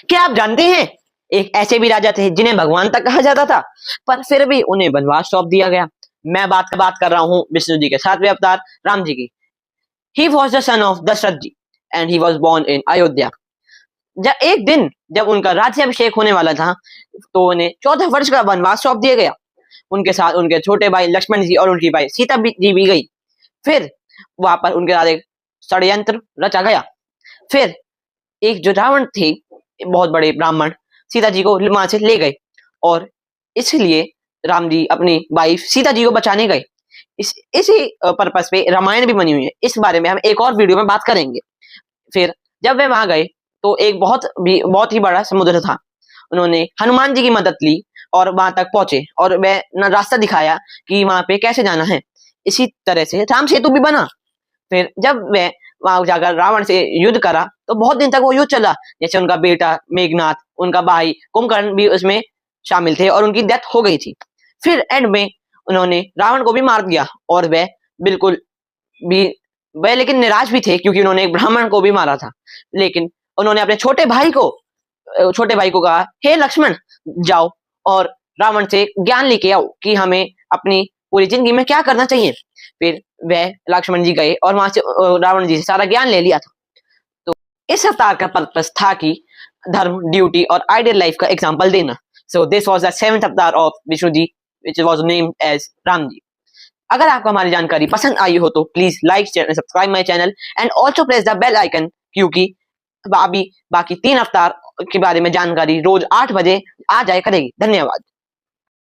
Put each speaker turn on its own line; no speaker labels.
क्या आप जानते हैं, एक ऐसे भी राजा थे जिन्हें भगवान तक कहा जाता था, पर फिर भी उन्हें वनवास सौंप दिया गया। मैं बात कर रहा हूँ विष्णु जी के सातवें अवतार राम जी की। He was the son of Dasharath ji and he was born in Ayodhya. जब एक दिन जब उनका राज्याभिषेक होने वाला था, तो उन्हें 14 वर्ष का वनवास सौंप दिया गया। उनके साथ उनके छोटे भाई लक्ष्मण जी और उनकी भाई सीता जी भी गई। फिर वहां पर उनके साथ एक षड्यंत्र रचा गया। फिर एक जो रावण थे, बहुत बड़े ब्राह्मण, सीता जी को वहां से ले गए, और इसलिए राम जी अपनी वाइफ सीता जी को बचाने गए। इसी पर्पस पे रामायण भी बनी हुई है। इस बारे में हम एक और वीडियो में बात करेंगे। फिर जब वे वहां गए, तो एक बहुत ही बड़ा समुद्र था। उन्होंने हनुमान जी की मदद ली और वहां तक पहुंचे, और वह रास्ता दिखाया कि वहां पे कैसे जाना है। इसी तरह से राम सेतु भी बना। फिर जब वह वहां जाकर रावण से युद्ध करा, तो बहुत दिन तक वो युद्ध चला। जैसे उनका बेटा मेघनाथ, उनका भाई कुंभकर्ण भी उसमें शामिल थे, और उनकी डेथ हो गई थी। फिर एंड में उन्होंने रावण को भी मार दिया, और वह बिल्कुल भी वह लेकिन निराश भी थे, क्योंकि उन्होंने एक ब्राह्मण को भी मारा था। लेकिन उन्होंने अपने छोटे भाई को कहा, हे लक्ष्मण, जाओ और रावण से ज्ञान लेके आओ कि हमें अपनी पूरी जिंदगी में क्या करना चाहिए। फिर वह लक्ष्मण जी गए और वहां से रावण जी से सारा ज्ञान ले लिया था। तो इस अवतार का पर्पस था कि धर्म, ड्यूटी और आइडियल लाइफ का एग्जाम्पल देना। So this was the 7th avatar of Vishnu ji, which was named as Ram ji. अगर आपको हमारी जानकारी पसंद आई हो, तो please like, share, subscribe my channel and also press the bell icon, क्योंकि अभी बाकी 3 अवतार के बारे में जानकारी रोज 8 बजे आ जाए करेगी। धन्यवाद।